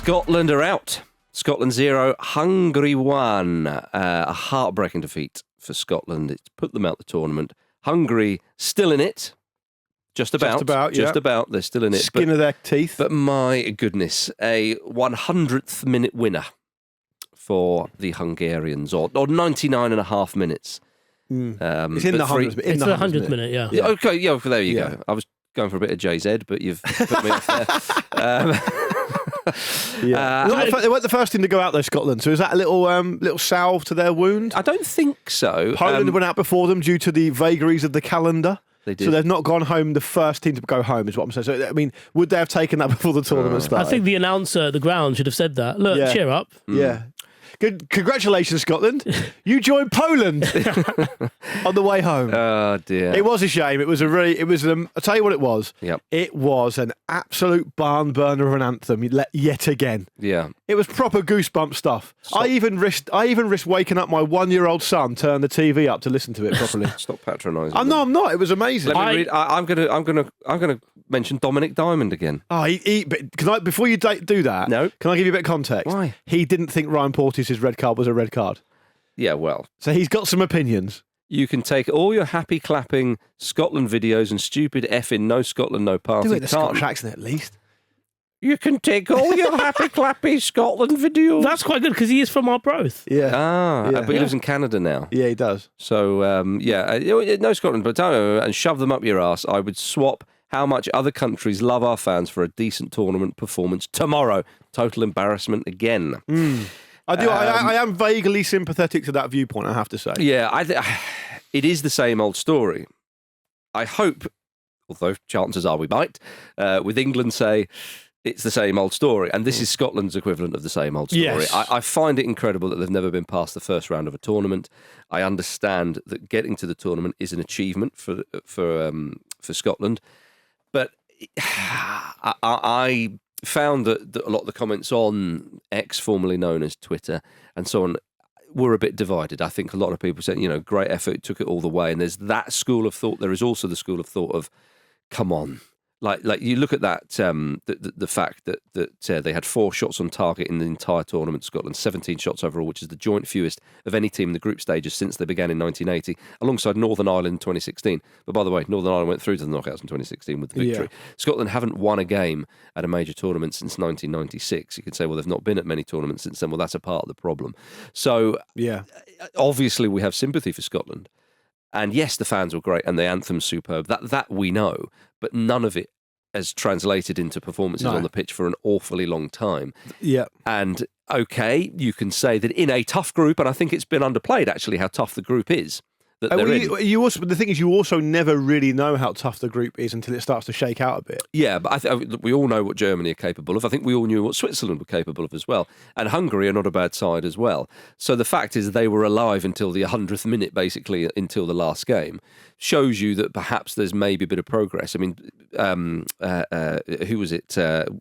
Scotland are out. Scotland 0, Hungary 1. A heartbreaking defeat for Scotland. It's put them out the tournament. Hungary still in it. Just about. They're still in it. Skin of their teeth. But my goodness, a 100th minute winner for the Hungarians, or 99 and a half minutes. It's in the 100th minute. It's the 100th minute, yeah. Okay, yeah, there you go. I was going for a bit of JZ, but you've put me off there. They weren't the first team to go out though, Scotland. So is that a little salve to their wound? I don't think so. Poland went out before them due to the vagaries of the calendar. They did. So they've not gone home the first team to go home, is what I'm saying. So, I mean, would they have taken that before the tournament started? I think the announcer at the ground should have said that. Look, cheer up. Yeah. Good. Congratulations, Scotland. You joined Poland on the way home. Oh, dear. It was a shame. I'll tell you what it was. Yep. It was an absolute barn burner of an anthem yet again. Yeah. It was proper goosebump stuff. I even risked waking up my 1-year-old son, turn the TV up to listen to it properly. Stop patronising. I'm not. It was amazing. Let me read. I'm gonna mention Dominic Diamond again. Oh, but can I, before you do that? No. Can I give you a bit of context? Why? He didn't think Ryan Porteous' red card was a red card. Yeah, well. So he's got some opinions. You can take all your happy clapping Scotland videos and stupid effing no Scotland, no party. Do it in a Scottish accent at least. You can take all your happy clappy Scotland videos. That's quite good because he is from Arbroath. Yeah. But he lives in Canada now. Yeah, he does. So, no Scotland, but and shove them up your arse. I would swap how much other countries love our fans for a decent tournament performance tomorrow. Total embarrassment again. I do. I am vaguely sympathetic to that viewpoint, I have to say. Yeah, it is the same old story. I hope, although chances are we might, with England say it's the same old story. And this is Scotland's equivalent of the same old story. Yes. I find it incredible that they've never been past the first round of a tournament. I understand that getting to the tournament is an achievement for Scotland. But I found that a lot of the comments on X, formerly known as Twitter, and so on, were a bit divided. I think a lot of people said, great effort, took it all the way. And there's that school of thought. There is also the school of thought of, come on. Like you look at that, the fact that they had 4 shots on target in the entire tournament, Scotland, 17 shots overall, which is the joint fewest of any team in the group stages since they began in 1980, alongside Northern Ireland in 2016. But by the way, Northern Ireland went through to the knockouts in 2016 with the victory. Yeah. Scotland haven't won a game at a major tournament since 1996. You could say, well, they've not been at many tournaments since then. Well, that's a part of the problem. So, obviously we have sympathy for Scotland. And yes, the fans were great and the anthem's superb. That we know, but none of it has translated into performances on the pitch for an awfully long time. Yeah. And okay, you can say that in a tough group, and I think it's been underplayed actually how tough the group is. You also, but the thing is, you also never really know how tough the group is until it starts to shake out a bit. Yeah, but we all know what Germany are capable of. I think we all knew what Switzerland were capable of as well. And Hungary are not a bad side as well. So the fact is they were alive until the 100th minute, basically, until the last game. Shows you that perhaps there's maybe a bit of progress. I mean, who was it? James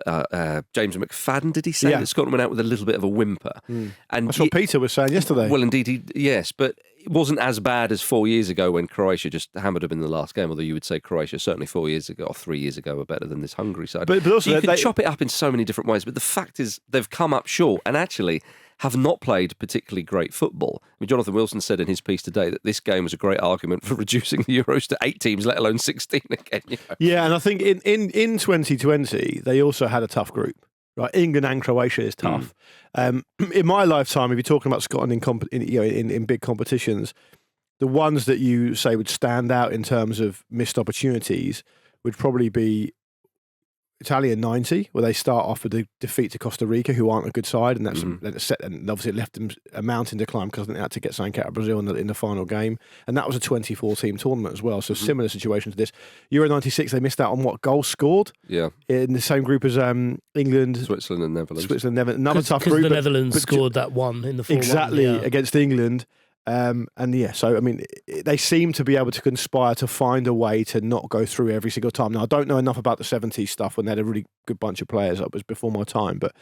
McFadden, did he say that Scotland went out with a little bit of a whimper? And that's what Peter was saying yesterday. Well, indeed, yes, but it wasn't as bad as 4 years ago when Croatia just hammered them in the last game, although you would say Croatia certainly 4 years ago or 3 years ago were better than this Hungary side. But also you can chop it up in so many different ways, but the fact is they've come up short and actually have not played particularly great football. I mean, Jonathan Wilson said in his piece today that this game was a great argument for reducing the Euros to 8 teams, let alone 16 again. Yeah, and I think in 2020, they also had a tough group. Right, England and Croatia is tough. In my lifetime, if you're talking about Scotland in big competitions, the ones that you say would stand out in terms of missed opportunities would probably be Italia 90, where they start off with the defeat to Costa Rica, who aren't a good side, and and obviously it left them a mountain to climb because they had to get something out of Brazil in the final game, and that was a 24-team tournament as well. So similar situation to this. Euro 96, they missed out on what goals scored? Yeah, in the same group as England, Switzerland, and Netherlands. Another tough group. Because the Netherlands scored that one in the 4-1. Exactly against England. So I mean, they seem to be able to conspire to find a way to not go through every single time. Now, I don't know enough about the 70s stuff when they had a really good bunch of players. That was before my time, but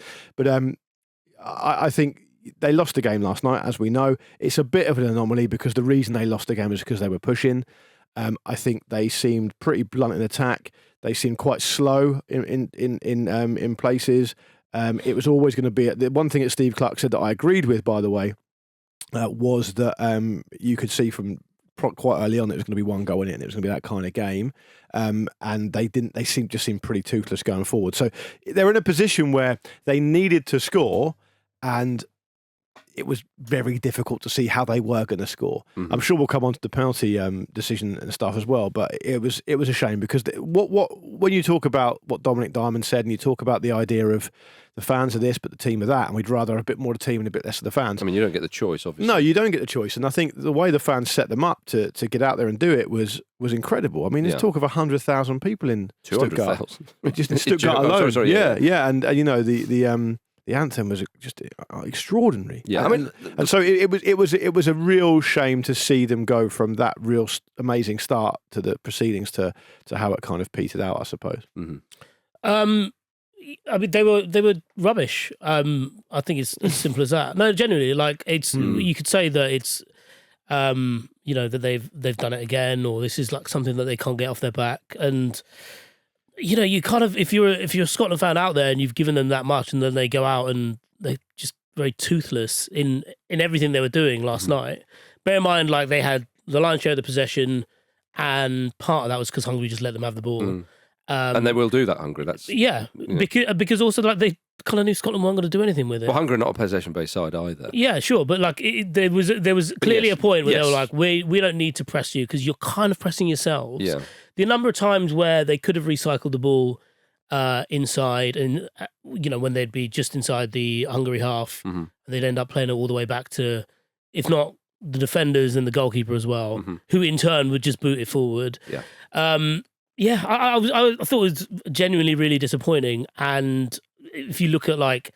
I think they lost the game last night, as we know. It's a bit of an anomaly because the reason they lost the game is because they were pushing. I think they seemed pretty blunt in attack. They seemed quite slow in places. It was always going to be the one thing that Steve Clarke said that I agreed with, by the way, was that you could see from quite early on it was going to be one goal in it, and it was going to be that kind of game. And they didn't. They just seemed pretty toothless going forward. So they're in a position where they needed to score, and it was very difficult to see how they were going to score. I'm sure we'll come on to the penalty decision and stuff as well, but it was a shame because when you talk about what Dominic Diamond said, and you talk about the idea of the fans of this, but the team of that, and we'd rather a bit more of the team and a bit less of the fans. I mean, you don't get the choice, obviously. No, you don't get the choice, and I think the way the fans set them up to get out there and do it was incredible. I mean, there's talk of 100,000 people in 200,000. Just in Stuttgart alone. Sorry, yeah, and you know the anthem was just extraordinary. Yeah, and so it was a real shame to see them go from that real amazing start to the proceedings to how it kind of petered out, I suppose. Mm-hmm. I mean, they were rubbish. I think it's as simple as that. No, genuinely, like it's you could say that it's that they've done it again, or this is like something that they can't get off their back. And you kind of if you're a Scotland fan out there and you've given them that much, and then they go out and they're just very toothless in everything they were doing last night. Bear in mind, like they had the lion's share of the possession, and part of that was because Hungary just let them have the ball. And they will do that, Hungary. That's because also like they kind of knew Scotland weren't going to do anything with it. Well, Hungary are not a possession-based side either. Yeah, sure, but like there was clearly a point where they were like, we don't need to press you because you're kind of pressing yourselves. Yeah. The number of times where they could have recycled the ball inside, and when they'd be just inside the Hungary half, and they'd end up playing it all the way back to, if not the defenders and the goalkeeper as well, who in turn would just boot it forward. Yeah. I thought it was genuinely really disappointing. And if you look at like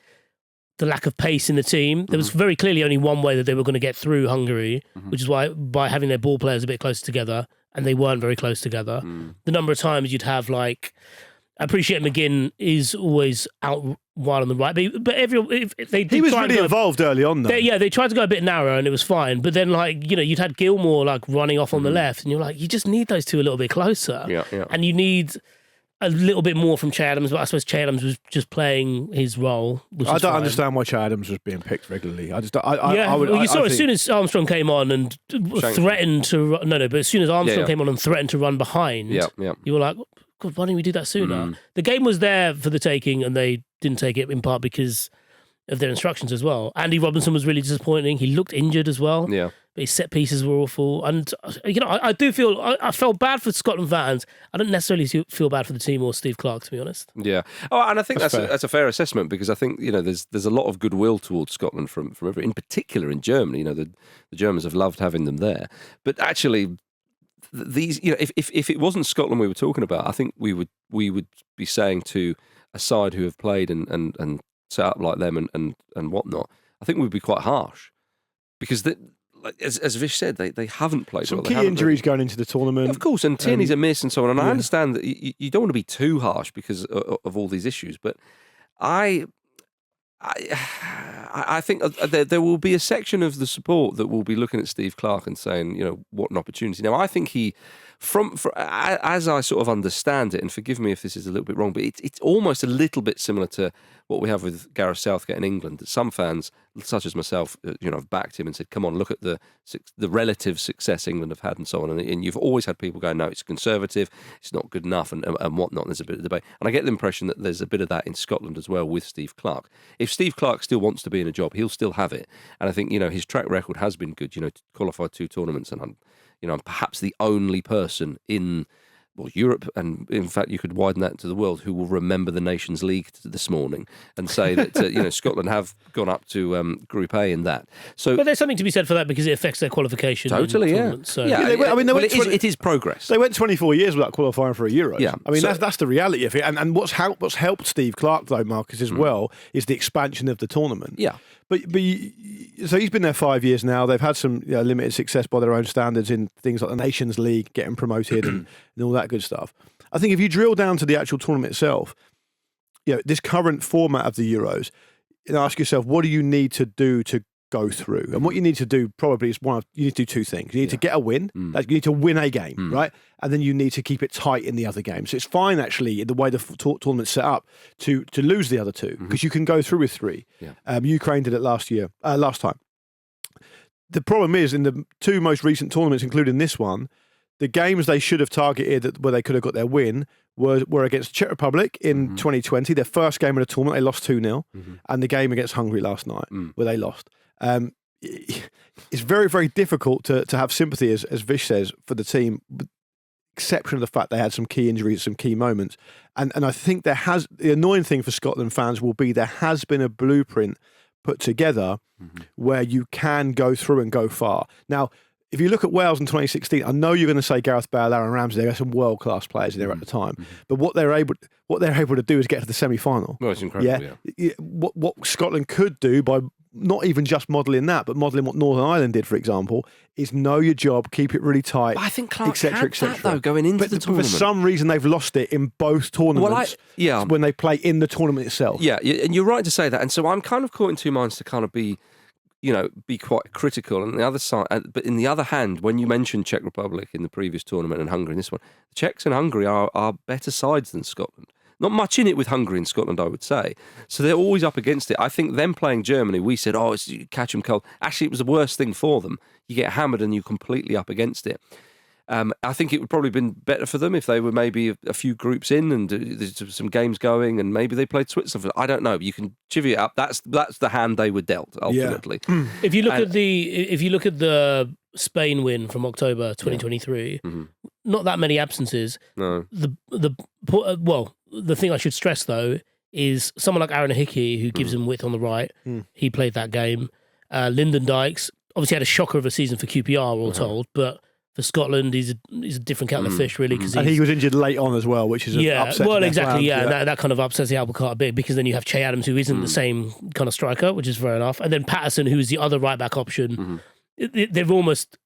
the lack of pace in the team, there was very clearly only one way that they were going to get through Hungary, which is by having their ball players a bit closer together, and they weren't very close together. The number of times you'd have like, I appreciate McGinn is always out wide on the right, but if they did he was really involved early on though. They tried to go a bit narrow and it was fine, but then like you'd had Gilmour like running off on the left, and you're like, you just need those two a little bit closer, and you need a little bit more from Che Adams, but I suppose Che Adams was just playing his role. I don't understand why Che Adams was being picked regularly. I would. You saw as soon as Armstrong came on and threatened to but as soon as Armstrong came on and threatened to run behind, you were like, God, why didn't we do that sooner? The game was there for the taking, and they didn't take it in part because of their instructions as well. Andy Robinson was really disappointing. He looked injured as well. Yeah. But his set pieces were awful. And, I do feel, I felt bad for Scotland fans. I don't necessarily feel bad for the team or Steve Clarke, to be honest. Yeah. Oh, and I think that's a fair assessment, because I think, there's a lot of goodwill towards Scotland from everyone, in particular in Germany. The Germans have loved having them there. But actually, these, if it wasn't Scotland we were talking about, I think we would be saying to a side who have played and set up like them and whatnot, I think we'd be quite harsh, because as Vish said, they haven't played some well. Key injuries going into the tournament, of course, and Tierney's a miss and so on. And I understand that you don't want to be too harsh because of all these issues, but I think there will be a section of the support that will be looking at Steve Clarke and saying, what an opportunity. Now, I think he, as I sort of understand it, and forgive me if this is a little bit wrong, but it's almost a little bit similar to what we have with Gareth Southgate in England. That some fans, such as myself, have backed him and said, "Come on, look at the relative success England have had," and so on. And you've always had people going, "No, it's conservative, it's not good enough," and whatnot. And there's a bit of debate, and I get the impression that there's a bit of that in Scotland as well with Steve Clarke. If Steve Clarke still wants to be in a job, he'll still have it, and I think his track record has been good. Qualified 2 tournaments, and I'm perhaps the only person in Europe, and in fact you could widen that to the world, who will remember the Nations League this morning and say that Scotland have gone up to Group A in that. So, but there's something to be said for that, because it affects their qualification. Totally, So. It is progress. They went 24 years without qualifying for a Euro. Yeah, I mean that's the reality of it. And what's helped Steve Clarke though, Marcus, as well, is the expansion of the tournament. Yeah. But so he's been there 5 years now. They've had some limited success by their own standards in things like the Nations League, getting promoted and all that good stuff. I think if you drill down to the actual tournament itself, this current format of the Euros, ask yourself, what do you need to do to go through. And what you need to do probably is you need to do two things. You need to get a win. Like you need to win a game, right? And then you need to keep it tight in the other game. So it's fine actually the way the tournament's set up to lose the other two because you can go through with three. Yeah. Ukraine did it last time. The problem is in the two most recent tournaments, including this one, the games they should have targeted where they could have got their win were against Czech Republic in 2020, their first game of the tournament. They lost 2-0, and the game against Hungary last night where they lost. It's very, very difficult to have sympathy, as Vish says, for the team, with exception of the fact they had some key injuries, some key moments. And I think the annoying thing for Scotland fans will be there has been a blueprint put together where you can go through and go far. Now, if you look at Wales in 2016, I know you're going to say Gareth Bale, Aaron Ramsey, they had some world-class players in there at the time. But what they're able to do is get to the semi-final. Well, it's incredible, yeah. What Scotland could do by not even just modelling that, but modelling what Northern Ireland did, for example, is know your job, keep it really tight, But I think Clark et cetera, had et cetera. that, though, going into the tournament. For some reason, they've lost it in both tournaments when they play in the tournament itself. Yeah, and you're right to say that. And so I'm kind of caught in two minds to kind of be quite critical. And the other side, but in the other hand, when you mentioned Czech Republic in the previous tournament and Hungary in this one, the Czechs and Hungary are better sides than Scotland. Not much in it with Hungary and Scotland, I would say. So they're always up against it. I think them playing Germany, we said, it's catch them cold. Actually, it was the worst thing for them. You get hammered and you're completely up against it. I think it would probably have been better for them if they were maybe a few groups in and there's some games going and maybe they played Switzerland. I don't know. You can chivvy it up. That's the hand they were dealt, ultimately. Yeah. If you look at the Spain win from October 2023, not that many absences. No. The thing I should stress though is someone like Aaron Hickey, who gives him width on the right. He played that game. Lyndon Dykes obviously had a shocker of a season for QPR, we're all told, but for Scotland, he's a different kettle of fish, really. And he was injured late on as well, which is upsetting. Well, exactly, That kind of upsets the apple cart a bit because then you have Che Adams, who isn't the same kind of striker, which is fair enough, and then Patterson, who is the other right back option. They've almost,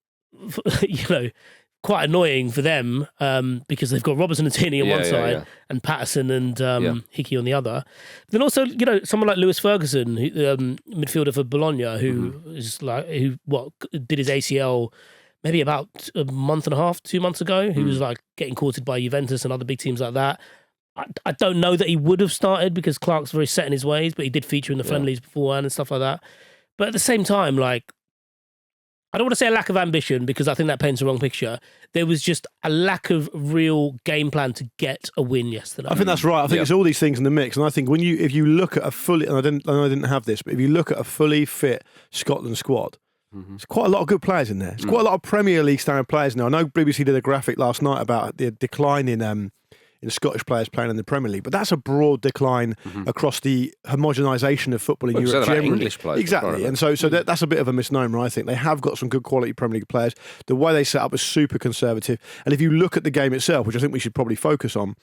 quite annoying for them because they've got Robertson and Tierney on one side and Patterson and Hickey on the other. But then also, someone like Lewis Ferguson, midfielder for Bologna, who did his ACL maybe about a month and a half, 2 months ago, who was getting courted by Juventus and other big teams like that. I don't know that he would have started because Clark's very set in his ways, but he did feature in the friendlies beforehand and stuff like that. But at the same time, I don't want to say a lack of ambition because I think that paints the wrong picture. There was just a lack of real game plan to get a win yesterday. I think that's right. I think it's all these things in the mix. And I think if you look at a fully, and I didn't have this, but if you look at a fully fit Scotland squad, there's quite a lot of good players in there. There's quite a lot of Premier League standard players now. I know BBC did a graphic last night about the decline in Scottish players playing in the Premier League, but that's a broad decline across the homogenisation of football in Europe generally. English players, exactly, and so that's a bit of a misnomer. I think they have got some good quality Premier League players. The way they set up is super conservative, and if you look at the game itself, which I think we should probably focus on,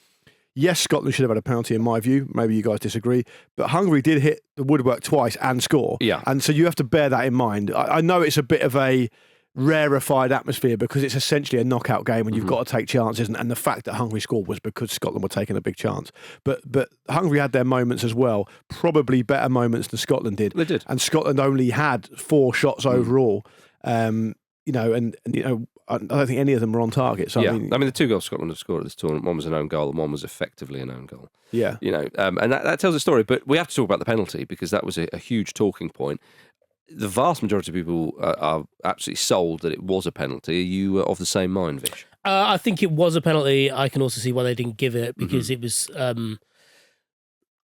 yes, Scotland should have had a penalty in my view. Maybe you guys disagree, but Hungary did hit the woodwork twice and score. Yeah, and so you have to bear that in mind. I know it's a bit of a rarefied atmosphere because it's essentially a knockout game and you've got to take chances, and the fact that Hungary scored was because Scotland were taking a big chance, but Hungary had their moments as well, probably better moments than Scotland did. They did, and Scotland only had 4 shots overall. I don't think any of them were on target. So I mean, the 2 goals Scotland have scored at this tournament, one was an own goal and one was effectively an own goal. Yeah, and that tells a story. But we have to talk about the penalty because that was a huge talking point. The vast majority of people are absolutely sold that it was a penalty. Are you of the same mind, Vish? I think it was a penalty. I can also see why they didn't give it because it was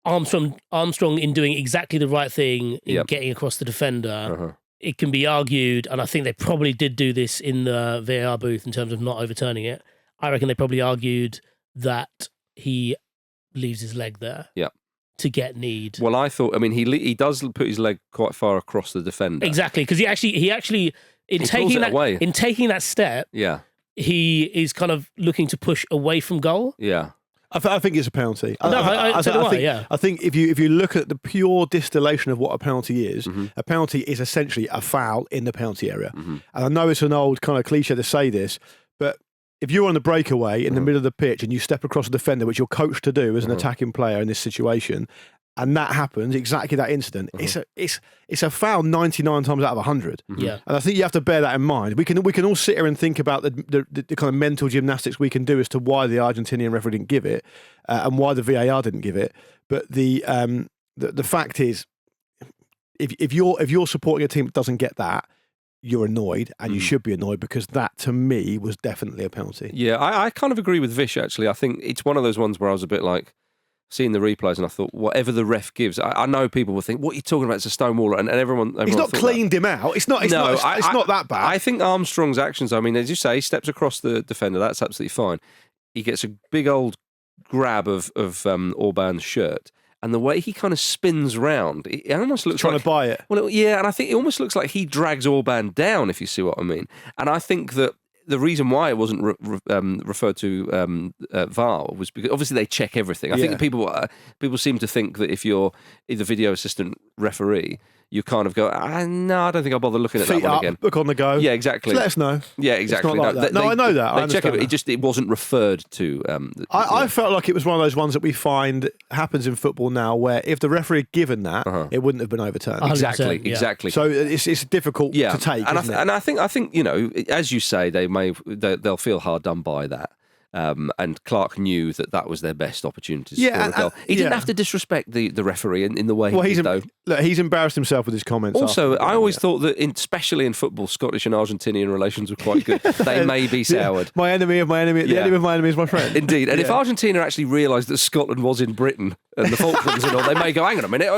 Armstrong in doing exactly the right thing in getting across the defender. It can be argued, and I think they probably did do this in the VAR booth in terms of not overturning it. I reckon they probably argued that he leaves his leg there. Yeah. To get need. Well, I thought. I mean, he does put his leg quite far across the defender. Exactly, because he actually in taking that step, he is kind of looking to push away from goal. Yeah, I think it's a penalty. I think if you look at the pure distillation of what a penalty is, a penalty is essentially a foul in the penalty area. And I know it's an old kind of cliche to say this, but if you're on the breakaway in the middle of the pitch and you step across a defender, which you're coached to do as an attacking player in this situation, and that happens, exactly that incident, it's a foul 99 times out of 100. Yeah. And I think you have to bear that in mind. We can all sit here and think about the kind of mental gymnastics we can do as to why the Argentinian referee didn't give it and why the VAR didn't give it. But the fact is, if you're supporting a team that doesn't get that, you're annoyed, and you should be annoyed, because that, to me, was definitely a penalty. Yeah, I kind of agree with Vish, actually. I think it's one of those ones where I was a bit like, seeing the replays, and I thought, whatever the ref gives, I know people will think, what are you talking about? It's a stonewall. And everyone He's not cleaned him out. It's not that bad. I think Armstrong's actions, I mean, as you say, he steps across the defender. That's absolutely fine. He gets a big old grab of Orban's shirt. And the way he kind of spins round, it almost looks trying like... to buy it. Well, yeah, and I think it almost looks like he drags Orban down, if you see what I mean. And I think that the reason why it wasn't referred to VAR was because obviously they check everything. I think that people seem to think that if you're the video assistant referee, you kind of go, no, I don't think I'll bother looking at Feet that one up, again. look on the go. Yeah, exactly. Just let us know. Yeah, exactly. It's not like that. I know that. I check it wasn't referred to. I felt like it was one of those ones that we find happens in football now, where if the referee had given that, it wouldn't have been overturned. Exactly. So it's difficult to take. And I think as you say, they'll feel hard done by that. And Clark knew that was their best opportunity to score a goal. He didn't have to disrespect the referee in the way he did, though. Look, he's embarrassed himself with his comments. Also, I always thought that, especially in football, Scottish and Argentinian relations were quite good. They may be soured. My enemy of my enemy, the enemy of my enemy is my friend. Indeed. And if Argentina actually realised that Scotland was in Britain and the Falklands and all, they may go, hang on a minute.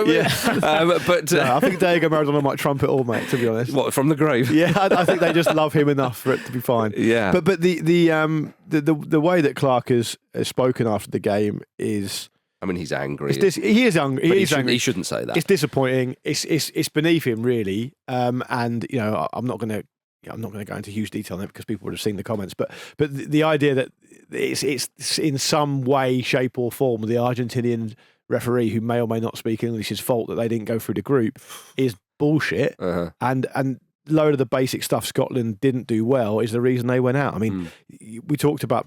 But I think Diego Maradona might trump it all, mate, to be honest. What, from the grave? Yeah, I think they just love him enough for it to be fine. Yeah. But the way that Clark has spoken after the game is... I mean, he's angry. He is angry. He shouldn't say that. It's disappointing. It's beneath him, really. And I'm not going to go into huge detail on it because people would have seen the comments. But the idea that it's in some way, shape, or form the Argentinian referee, who may or may not speak English's fault that they didn't go through the group, is bullshit. And a load of the basic stuff Scotland didn't do well is the reason they went out. I mean, we talked about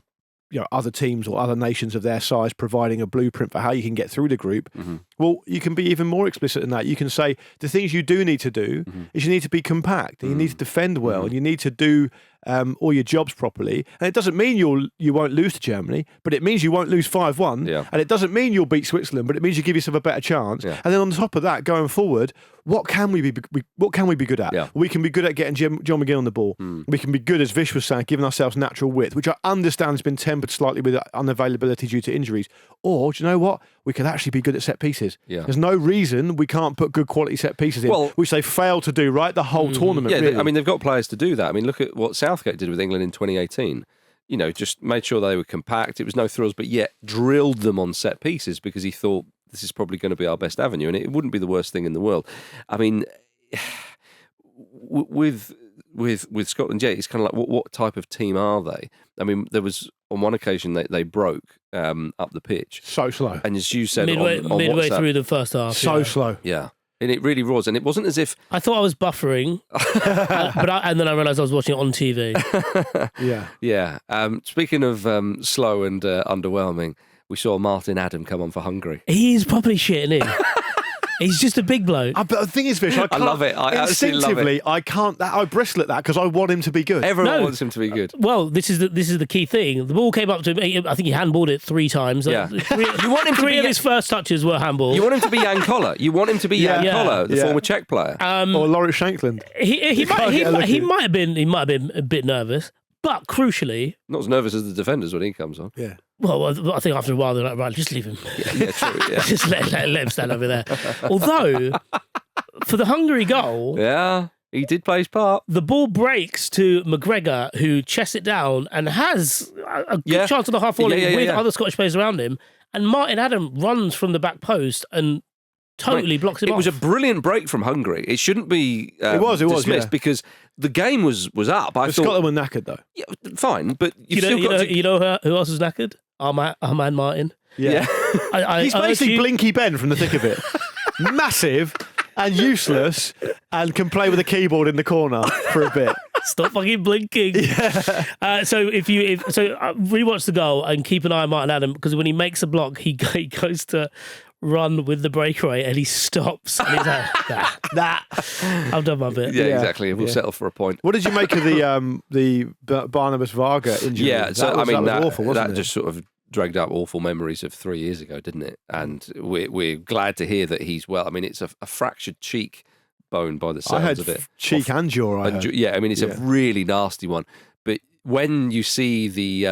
other teams or other nations of their size providing a blueprint for how you can get through the group. Well, you can be even more explicit than that. You can say the things you do need to do is you need to be compact, and you need to defend well, and you need to do all your jobs properly. And it doesn't mean you won't lose to Germany, but it means you won't lose 5-1. Yeah. And it doesn't mean you'll beat Switzerland, but it means you give yourself a better chance. Yeah. And then on top of that, going forward, what can we be good at? Yeah. We can be good at getting John McGinn on the ball. We can be good, as Vish was saying, giving ourselves natural width, which I understand has been tempered slightly with unavailability due to injuries. Or, do you know what? We could actually be good at set pieces. Yeah. There's no reason we can't put good quality set pieces in, which they failed to do, right? The whole tournament, really. I mean, they've got players to do that. I mean, look at what Southgate did with England in 2018. Just made sure they were compact. It was no thrills, but yet drilled them on set pieces because he thought this is probably going to be our best avenue, and it wouldn't be the worst thing in the world. I mean, with Scotland, it's kind of like what type of team are they? I mean, there was on one occasion they broke up the pitch so slow, and as you said, midway WhatsApp, through the first half, so slow, yeah. And it really was, and it wasn't as if I thought I was buffering, and then I realised I was watching it on TV. Yeah. Speaking of slow and underwhelming, we saw Martin Adam come on for Hungary. He's probably shitting in. He's just a big bloke. But the thing is, Vish, I love it. I instinctively, I can't. I bristle at that because I want him to be good. Everyone wants him to be good. Well, this is the key thing. The ball came up to him. I think he handballed it 3 times. Yeah. You want him to be of his first touches were handball. You want him to be Jan Koller. You want him to be Jan Koller, the former Czech player, or Lawrence Shankland. He might have been a bit nervous, but crucially, not as nervous as the defenders when he comes on. Yeah. Well, I think after a while they're like, right, just leave him. Yeah, true. Yeah. Just let him stand over there. Although, for the Hungary goal, he did play his part. The ball breaks to McGregor, who chests it down and has a good chance of the half volley with other Scottish players around him. And Martin Adam runs from the back post and totally blocks him off. It was a brilliant break from Hungary. It shouldn't be dismissed because the game was up. Scotland were knackered, though. Yeah, fine, but you know who else was knackered? Our man Martin. Yeah. He's basically Blinky Ben from the thick of it. Massive and useless and can play with a keyboard in the corner for a bit. Stop fucking blinking. Yeah. So rewatch the goal and keep an eye on Martin Adam, because when he makes a block, he goes to run with the breakaway, and he stops. And he's like, nah, I've done my bit. Yeah, exactly. We'll settle for a point. What did you make of the Barnabas Varga injury? Yeah, so that was awful, wasn't that it? just sort of dragged up awful memories of 3 years ago, didn't it? And we're glad to hear that he's well. I mean, it's a fractured cheek bone by the sounds of it. Cheek and jaw. Yeah, I mean, it's a really nasty one. But when you see the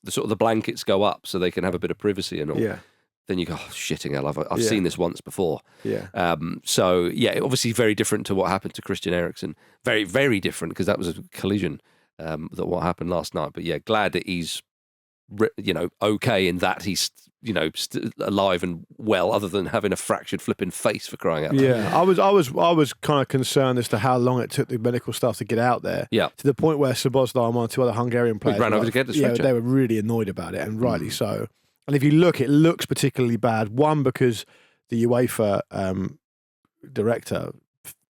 sort of the blankets go up so they can have a bit of privacy and all, then you go, oh, shitting hell, I've seen this once before. Yeah. So, yeah, obviously very different to what happened to Christian Eriksen. Very, very different, because that was a collision, that what happened last night. But, yeah, glad that he's, okay in that he's, alive and well, other than having a fractured flipping face, for crying out loud. Yeah, I was kind of concerned as to how long it took the medical staff to get out there. Yeah. To the point where Szoboszlai and one or two other Hungarian players ran over to get the stretcher. they were really annoyed about it, and rightly so. And if you look, it looks particularly bad. One, because the UEFA director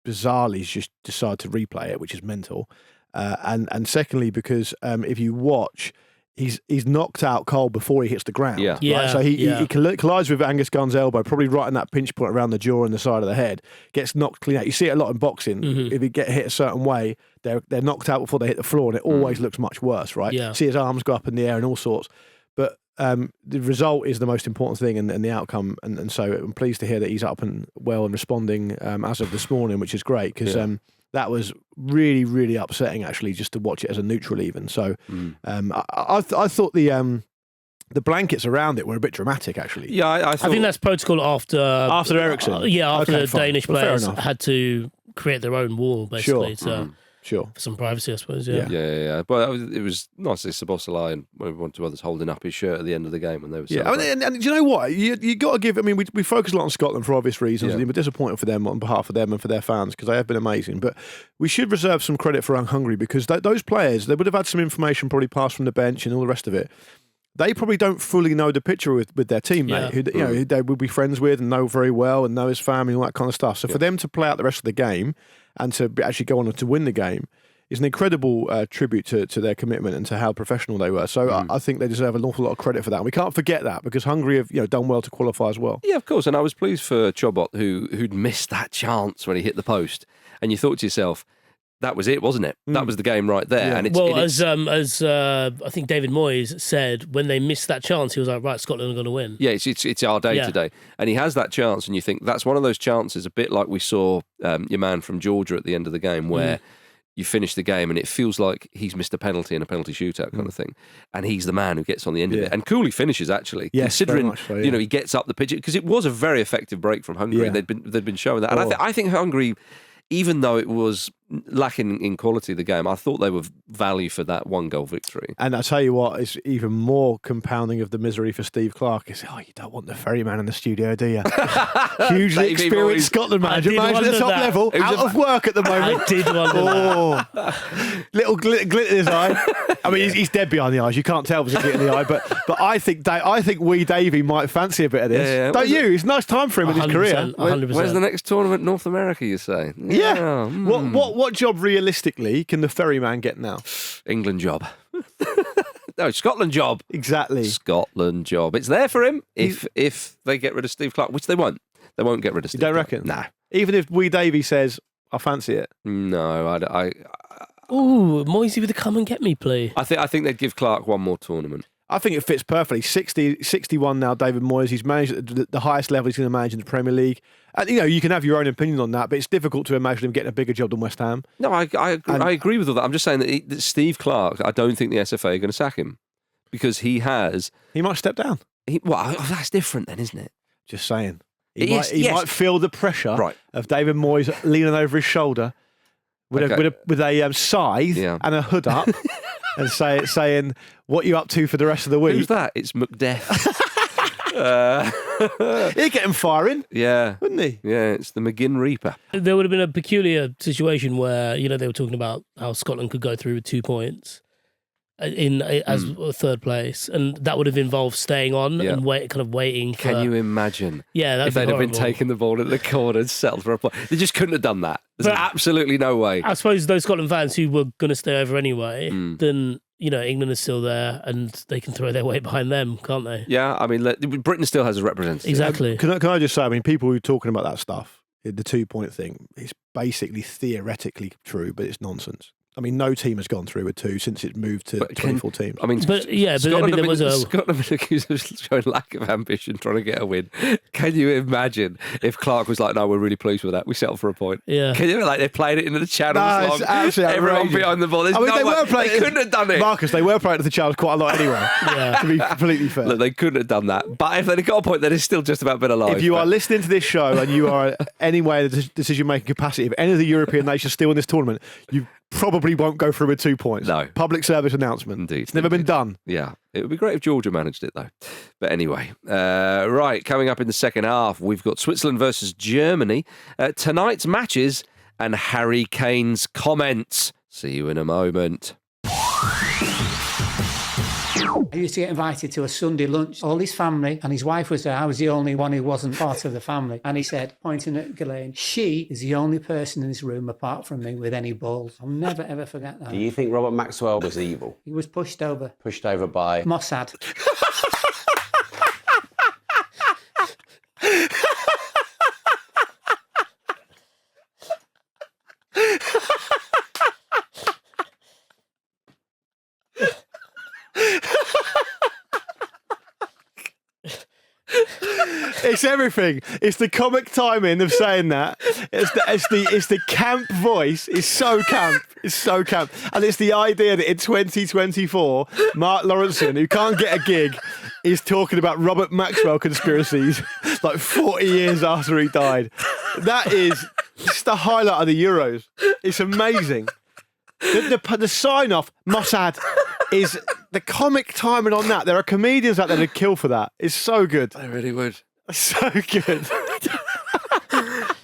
bizarrely just decided to replay it, which is mental. And secondly, because if you watch, he's knocked out cold before he hits the ground. Yeah. Right? So he collides with Angus Gunn's elbow, probably right in that pinch point around the jaw and the side of the head. Gets knocked clean out. You see it a lot in boxing. If you get hit a certain way, they're knocked out before they hit the floor, and it always looks much worse, right? Yeah. See his arms go up in the air and all sorts. But the result is the most important thing, and the outcome. And so I'm pleased to hear that he's up and well and responding as of this morning, which is great, because that was really, really upsetting, actually, just to watch it as a neutral even. So I thought the blankets around it were a bit dramatic, actually. Yeah, I think that's protocol after Eriksen. After Okay, the fine. Danish Well, fair players enough. had to create their own wall, basically. So Sure. for some privacy, I suppose. Yeah. But it was nice to see Szoboszlai and one or two others holding up his shirt at the end of the game when they were celebrating. And do you know what? You got to give. I mean, we focus a lot on Scotland for obvious reasons. And we're disappointed for them on behalf of them and for their fans, because they have been amazing. But we should reserve some credit for Hungary, because those players, they would have had some information probably passed from the bench and all the rest of it. They probably don't fully know the picture with their teammate, who they would be friends with and know very well and know his family and all that kind of stuff. So for them to play out the rest of the game and to actually go on to win the game is an incredible tribute to their commitment and to how professional they were. So I think they deserve an awful lot of credit for that. And we can't forget that, because Hungary have done well to qualify as well. Yeah, of course. And I was pleased for Chobot, who'd missed that chance when he hit the post. And you thought to yourself, that was it, wasn't it? That was the game right there. Yeah. And as I think David Moyes said, when they missed that chance, he was like, right, Scotland are going to win. Yeah, it's our day today. And he has that chance, and you think that's one of those chances, a bit like we saw your man from Georgia at the end of the game, where you finish the game and it feels like he's missed a penalty in a penalty shootout kind of thing, and he's the man who gets on the end of it. And coolly finishes, actually, considering so, he gets up the pitch, because it was a very effective break from Hungary. Yeah. They'd been showing that, and I think Hungary, even though it was lacking in quality of the game, I thought they were value for that 1-goal victory. And I tell you what, it's even more compounding of the misery for Steve Clarke is, you don't want the ferryman in the studio, do you? Hugely experienced Scotland manager, managing at the top level, out of work at the moment. I did wonder that. Little glint in his eye. I mean, he's dead behind the eyes. You can't tell if there's a glint in the eye, but I think wee Davey might fancy a bit of this. Yeah. Don't you? It's a nice time for him in his career. 100%. Where's the next tournament? North America, you say? Yeah. What job realistically can the ferryman get now? England job. No, Scotland job. Exactly. Scotland job. It's there for him if they get rid of Steve Clarke, which they won't. They won't get rid of Steve You don't Clarke. reckon? Nah. Even if wee Davey says, I fancy it. No, Ooh, Moisey with the come and get me play. I think they'd give Clarke one more tournament. I think it fits perfectly. 61 now, David Moyes. He's managed at the highest level he's going to manage in the Premier League. And, you can have your own opinion on that, but it's difficult to imagine him getting a bigger job than West Ham. No, I agree with all that. I'm just saying that Steve Clarke, I don't think the SFA are going to sack him, because he might step down. That's different then, isn't it? Just saying. He Yes. might feel the pressure of David Moyes leaning over his shoulder with a scythe and a hood up and saying, what you up to for the rest of the week? Who's that? It's Macbeth. He'd get him firing. Yeah. Wouldn't he? Yeah, it's the McGinn Reaper. There would have been a peculiar situation where, they were talking about how Scotland could go through with 2 points as a third place, and that would have involved staying on and waiting for... Can you imagine? Yeah, if they'd have been taking the ball at the corner and settled for a point. They just couldn't have done that. There's absolutely no way. I suppose those Scotland fans who were going to stay over anyway, then England is still there and they can throw their weight behind them, can't they? Yeah, I mean, Britain still has a representative. Exactly. Can I just say, I mean, people who are talking about that stuff, the 2-point thing, it's basically theoretically true, but it's nonsense. I mean, no team has gone through with 2 since it moved to 24 teams. I mean, Scotland there was Scotland have been accused of showing lack of ambition, trying to get a win. Can you imagine if Clark was like, "No, we're really pleased with that. We settled for a point." Yeah. Can you they played it into the channels? No, it's absolutely everyone outrageous. behind the ball. There's I mean, no they way. were playing. They couldn't have done it. Marcus, they were playing to the challenge quite a lot anyway. Yeah. To be completely fair. Look, they couldn't have done that. But if they'd got a point, then it's still just about been alive. If you are listening to this show and you are anyway in the decision-making capacity of any of the European nations still in this tournament, you probably won't go through with 2 points. No. Public service announcement. Indeed. It's never been done. Yeah. It would be great if Georgia managed it, though. But anyway, right, coming up in the second half, we've got Switzerland versus Germany. Tonight's matches and Harry Kane's comments. See you in a moment. I used to get invited to a Sunday lunch. All his family and his wife was there. I was the only one who wasn't part of the family. And he said, pointing at Ghislaine, she is the only person in this room apart from me with any balls. I'll never, ever forget that. Do you think Robert Maxwell was evil? He was pushed over. Pushed over by... Mossad. It's everything. It's the comic timing of saying that. It's the camp voice. It's so camp. It's so camp. And it's the idea that in 2024, Mark Lawrenson, who can't get a gig, is talking about Robert Maxwell conspiracies like 40 years after he died. That is just the highlight of the Euros. It's amazing. The sign-off, Mossad, is the comic timing on that. There are comedians out there that kill for that. It's so good. I really would. So good.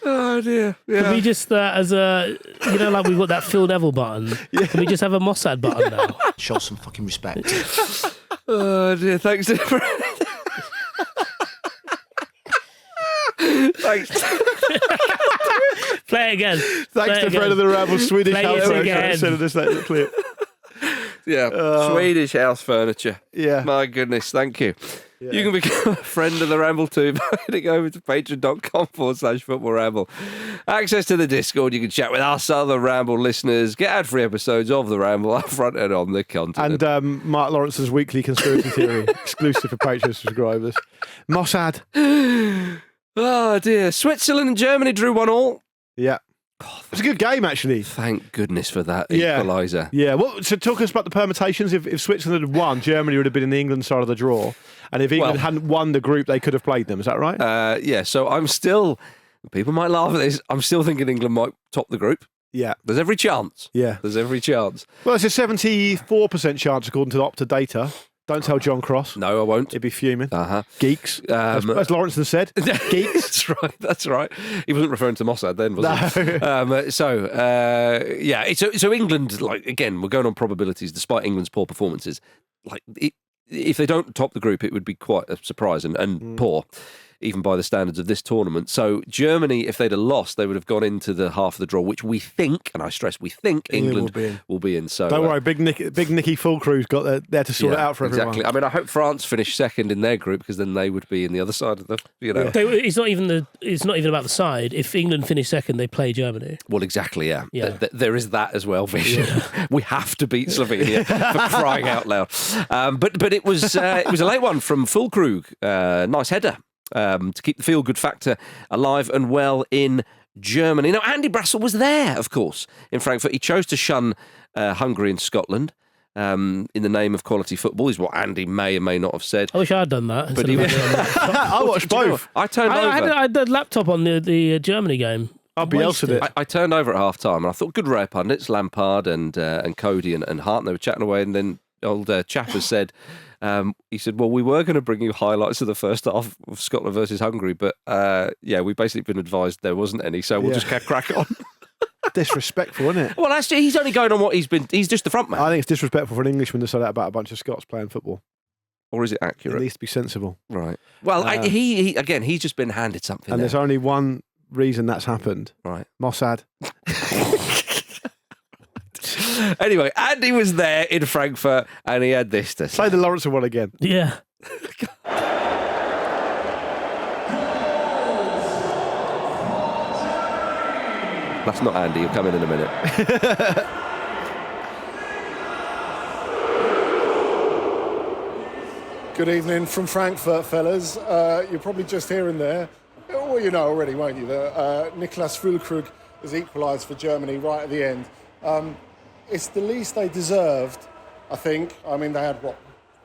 Oh, dear. Yeah. Can we just, as a, like we've got that Phil Neville button, can we just have a Mossad button now? Show some fucking respect. Oh, dear. Thanks, Thanks. Play it again. Thanks to friend of the Ramble, Swedish Play house it furniture, again. sending us that clip. Yeah, Swedish house furniture. Yeah. My goodness, thank you. Yeah. You can become a friend of the Ramble too by heading over to patreon.com/Football Ramble. Access to the Discord, you can chat with us, other Ramble listeners, get ad-free episodes of the Ramble up front and on the continent. And Mark Lawrence's weekly conspiracy theory, exclusive for Patreon subscribers. Mossad. Oh dear. Switzerland and Germany drew 1-1. Yeah. It was a good game, actually. Thank goodness for that equaliser. Yeah. Well, so talk us about the permutations. If Switzerland had won, Germany would have been in the England side of the draw. And if England hadn't won the group, they could have played them. Is that right? Yeah. So I'm still, people might laugh at this, I'm still thinking England might top the group. Yeah. There's every chance. Yeah. There's every chance. Well, it's a 74% chance according to the Opta data. Don't tell John Cross. No, I won't. He'd be fuming. Uh-huh. Geeks. As Lawrenson said. Geeks. That's right. He wasn't referring to Mossad then, was he? So England, like, again, we're going on probabilities, despite England's poor performances. Like, if they don't top the group, it would be quite a surprise and poor, even by the standards of this tournament. So Germany, if they'd have lost, they would have gone into the half of the draw, which we think, and I stress we think, England will be in. So don't worry, Big Nicky Full Crew's got there to sort it out for everyone. Exactly. I mean, I hope France finish second in their group because then they would be in the other side of the, It's not even about the side. If England finish second, they play Germany. Well, exactly, yeah. Yeah. There is that as well, Vish. Yeah. We have to beat Slovenia for crying out loud. But it was a late one from Fulkrug. Nice header. To keep the feel-good factor alive and well in Germany. Now, Andy Brassel was there, of course, in Frankfurt. He chose to shun Hungary and Scotland in the name of quality football, is what Andy may or may not have said. I wish I had done that. But I watched both. I turned over. I had the laptop on the Germany game. I'll be else it. I turned over at half-time and I thought, good rare pundits, Lampard and Cody and Hart, and they were chatting away, and then old Chappers said... he said, well, we were going to bring you highlights of the first half of Scotland versus Hungary, but we've basically been advised there wasn't any, so we'll just crack on. Disrespectful, isn't it? Well, actually, he's only going on what he's just the front man. I think it's disrespectful for an Englishman to say that about a bunch of Scots playing football. Or is it accurate? At least be sensible. Right. Well, he's just been handed something. And there's only one reason that's happened. Right. Mossad. Anyway, Andy was there in Frankfurt and he had this to say. Play the Lawrence one again. Yeah. That's not Andy, he'll come in a minute. Good evening from Frankfurt, fellas. You're probably just hearing there, well, you know already, won't you, that Niklas Füllkrug has equalised for Germany right at the end. It's the least they deserved, I think. I mean, they had,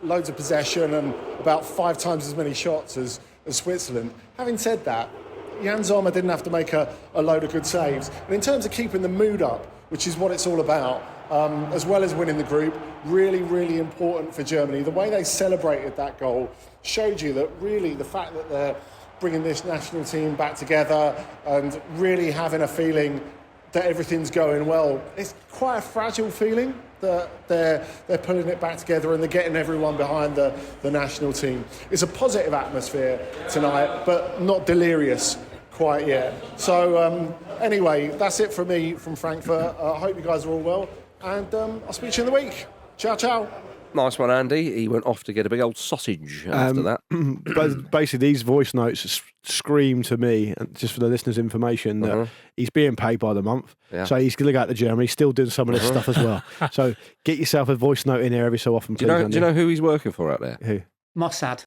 loads of possession and about 5 times as many shots as Switzerland. Having said that, Jan Sommer didn't have to make a load of good saves. And in terms of keeping the mood up, which is what it's all about, as well as winning the group, really, really important for Germany. The way they celebrated that goal showed you that really the fact that they're bringing this national team back together and really having a feeling that everything's going well, it's quite a fragile feeling that they're pulling it back together and they're getting everyone behind the national team. It's a positive atmosphere tonight, but not delirious quite yet. So anyway, that's it from me from Frankfurt. I hope you guys are all well, and I'll speak to you in the week. Ciao, ciao. Nice one, Andy. He went off to get a big old sausage after that. But basically, these voice notes scream to me, and just for the listeners' information, that he's being paid by the month. Yeah. So he's going to go out to Germany, still doing some of this stuff as well. So get yourself a voice note in there every so often, please. Do you know who he's working for out there? Who? Mossad.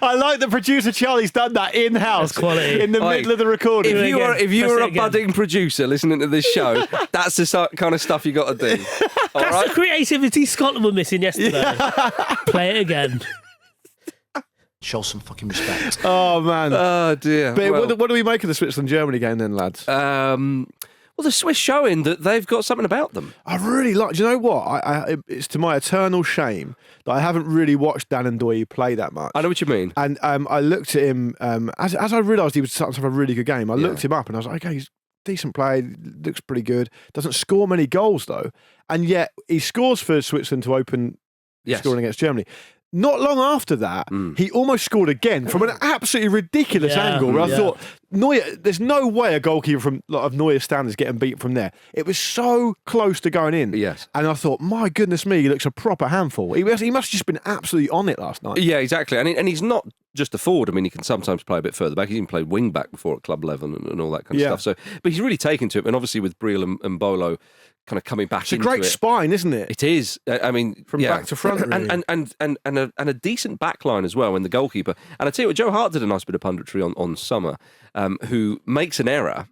I like the producer Charlie's done that in-house, That's quality. in the middle of the recording. If you Press were it a again. budding producer listening to this show, that's the kind of stuff you got to do. All That's right? the creativity Scotland were missing yesterday. Play it again. Show some fucking respect. Oh, man. Oh dear. But Well, what do we make of the Switzerland-Germany game then, lads? well, the Swiss showing that they've got something about them. I really like. Do you know what? It's to my eternal shame that I haven't really watched Dan Ndoye play that much. I know what you mean. And I looked at him as I realised he was starting to have a really good game. I looked him up and I was like, okay, he's a decent player, looks pretty good. Doesn't score many goals though, and yet he scores for Switzerland to open scoring against Germany. Not long after that, he almost scored again from an absolutely ridiculous angle. Where I thought, Neuer, there's no way a goalkeeper of Neuer's standards getting beat from there. It was so close to going in. Yes. And I thought, my goodness me, he looks a proper handful. He must have just been absolutely on it last night. Yeah, exactly. And he's not just a forward. I mean, he can sometimes play a bit further back. He's even played wing back before at club level and all that kind of stuff. So, but he's really taken to it. And obviously with Briel and Bolo kind of coming back It's into a great it. spine, isn't it? It is. I mean, From back to front, really. and a decent back line as well. And the goalkeeper. And I tell you what, Joe Hart did a nice bit of punditry on Sommer, who makes an error,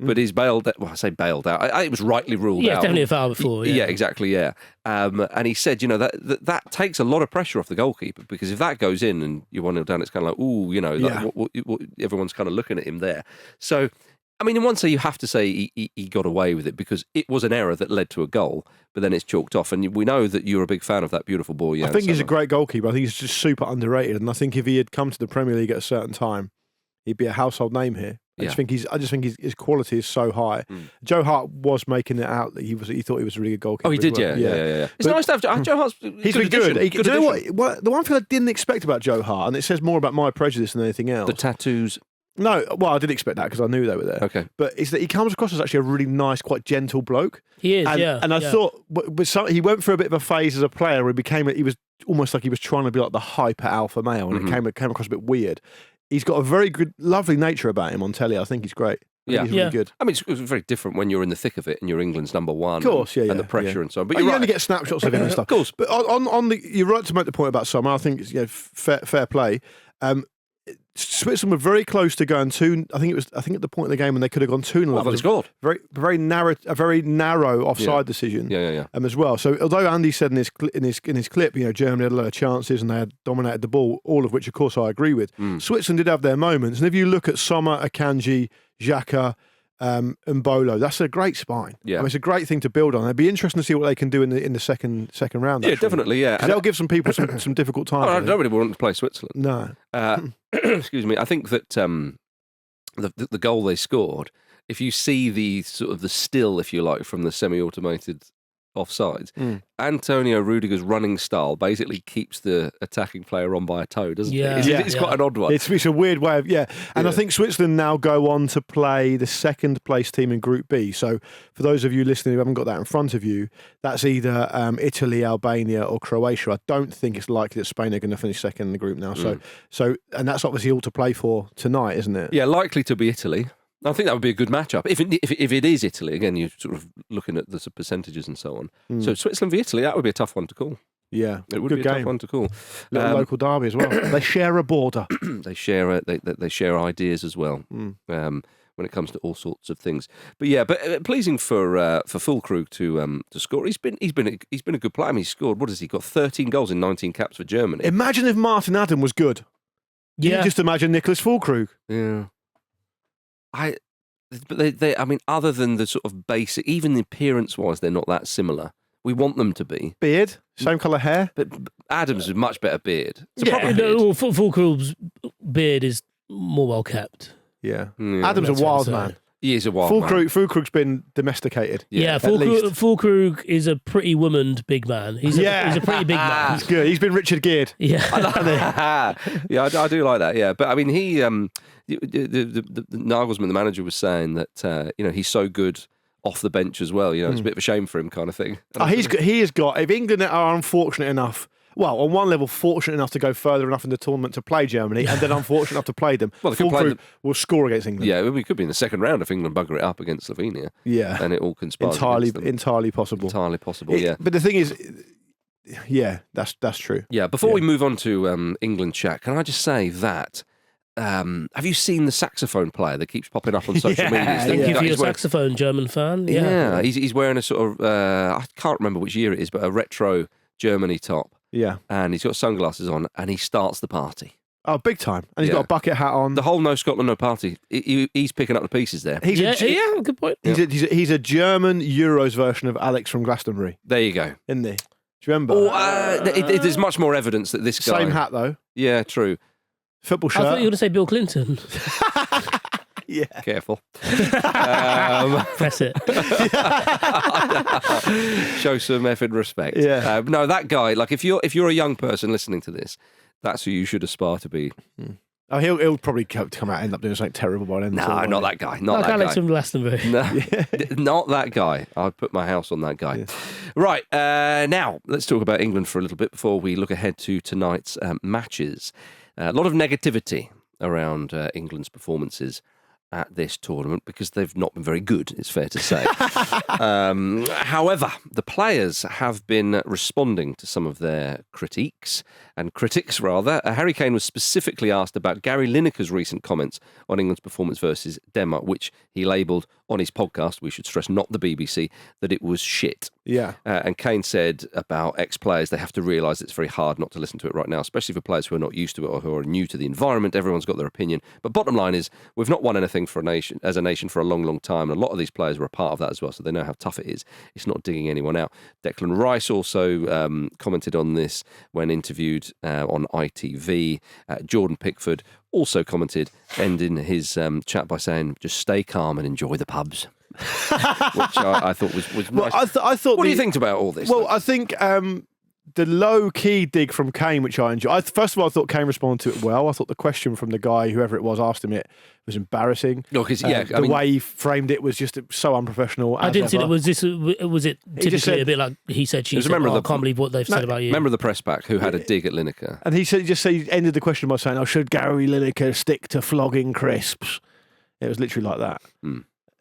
but is bailed. Well, I say bailed out. It was rightly ruled out. Yeah, definitely a foul before. Yeah, exactly. Yeah, and he said, you know, that takes a lot of pressure off the goalkeeper, because if that goes in and you're 1-0 down, it's kind of like, ooh, you know, what everyone's kind of looking at him there. So, I mean, in one sense, you have to say he got away with it because it was an error that led to a goal, but then it's chalked off. And we know that you're a big fan of that beautiful boy. I think he's a great goalkeeper. I think he's just super underrated. And I think if he had come to the Premier League at a certain time, he'd be a household name here. I just think his quality is so high. Joe Hart was making it out that he thought he was a really good goalkeeper. Oh, he did, as well. yeah. It's nice to have Joe Hart's. He's been good. Do you know what? The one thing I didn't expect about Joe Hart, and it says more about my prejudice than anything else. The tattoos. No, well, I did expect that because I knew they were there. Okay. But it's that he comes across as actually a really nice, quite gentle bloke. He is, And I thought, he went through a bit of a phase as a player where he was almost like he was trying to be like the hyper alpha male, and it came across a bit weird. He's got a very good, lovely nature about him on telly. I think he's great. He's really good. I mean, it's very different when you're in the thick of it and you're England's number one. Of course, and the pressure and so on. But you you're only right. get snapshots of him and stuff. Of course. But you're right to make the point about Sommer. I think it's fair play. Switzerland were very close to going 2. I think at the point in the game when they could have gone 2-0. Well, they scored. Very narrow offside decision. Yeah. As well. So although Andy said in his clip, you know, Germany had a lot of chances and they had dominated the ball, all of which of course I agree with. Switzerland did have their moments, and if you look at Sommer, Akanji, Xhaka, and Bolo, that's a great spine. Yeah. I mean, it's a great thing to build on. It'd be interesting to see what they can do in the second round. Yeah, actually. definitely. Yeah, Because they'll give some people some difficult times. I don't really want to play Switzerland. No. Excuse me. I think that the goal they scored, if you see the sort of the still, if you like, from the semi-automated offsides. Antonio Rudiger's running style basically keeps the attacking player on by a toe, doesn't it? It's quite an odd one. It's a weird way of, And I think Switzerland now go on to play the second place team in Group B. So for those of you listening who haven't got that in front of you, that's either Italy, Albania or Croatia. I don't think it's likely that Spain are going to finish second in the group now. So and that's obviously all to play for tonight, isn't it? Yeah, likely to be Italy. I think that would be a good matchup. If it is Italy, again, you're sort of looking at the percentages and so on. So Switzerland v Italy, that would be a tough one to call. Yeah, it would good be a game. tough one to call. Local derby as well. They share a border. They share ideas as well when it comes to all sorts of things. But pleasing for Füllkrug to score. He's been a good player. I mean, he's scored. What has he got? 13 goals in 19 caps for Germany. Imagine if Martin Adam was good. Yeah, You just imagine Nicholas Füllkrug. Yeah. I mean, other than the sort of basic, even the appearance-wise, they're not that similar. We want them to be. Beard, same colour hair. But Adams is a much better beard. It's a yeah. proper beard. Füllkrug's beard is more well kept. Yeah. Yeah. Adam's a That's what wild I'm man. saying. He is a wild man. Füllkrug's been domesticated. Yeah, at least. Füllkrug is a pretty womaned big man. He's a pretty big man. He's good. He's been Richard Geared. Yeah. Yeah, I do like that. Yeah, but I mean, the Nagelsmann, the manager, was saying that he's so good off the bench as well. It's a bit of a shame for him, kind of thing. He has got. If England are unfortunate enough, well, on one level, fortunate enough to go further enough in the tournament to play Germany, and then unfortunate enough to play them, Well, they could play Füllkrug will score against England. Yeah, we could be in the second round if England bugger it up against Slovenia. Yeah, and it all conspires. entirely possible. Entirely possible. Yeah. But the thing is, yeah, that's true. Yeah. Before we move on to England chat, can I just say that? Have you seen the saxophone player that keeps popping up on social media? Thank you for your saxophone, German fan. Yeah, he's wearing a sort of I can't remember which year it is, but a retro Germany top. Yeah, and he's got sunglasses on, and he starts the party. Oh, big time! And he's got a bucket hat on. The whole No Scotland No Party. He's picking up the pieces there. Good point. He's a German Euros version of Alex from Glastonbury. There you go. Isn't he? Do you remember? There's much more evidence that this guy. Same hat though. Yeah, true. Football shirt. I thought you were going to say Bill Clinton. Yeah. Careful. Press it. Show some effing respect. Yeah. No, that guy. Like, if you're a young person listening to this, that's who you should aspire to be. Oh, he'll probably come out and end up doing something terrible by then. No, not that guy. Not like that Alex guy. from Glastonbury. No, not that guy. I'd put my house on that guy. Yeah. Right, now let's talk about England for a little bit before we look ahead to tonight's matches. A lot of negativity around England's performances at this tournament because they've not been very good, it's fair to say. However, the players have been responding to some of their critics. Harry Kane was specifically asked about Gary Lineker's recent comments on England's performance versus Denmark, which he labelled on his podcast, we should stress not the BBC, that it was shit. Yeah. And Kane said about ex-players, they have to realise it's very hard not to listen to it right now, especially for players who are not used to it or who are new to the environment. Everyone's got their opinion. But bottom line is, we've not won anything as a nation for a long, long time. And a lot of these players were a part of that as well, so they know how tough it is. It's not digging anyone out. Declan Rice also commented on this when interviewed on ITV. Jordan Pickford also commented, ending his chat by saying, just stay calm and enjoy the pubs. Which I thought was Well, nice. I thought. What do you think about all this? Well, I think the low-key dig from Kane, which I enjoyed. First of all, I thought Kane responded to it well. I thought the question from the guy, whoever it was, asked him it was embarrassing. No, the way he framed it was just so unprofessional. I didn't see it. Was it typically said, a bit like he said, she was a said, member of I the- can't believe what they've said about you. Member of the press pack who had a dig at Lineker. And he ended the question by saying, "Oh, should Gary Lineker stick to flogging crisps?" It was literally like that.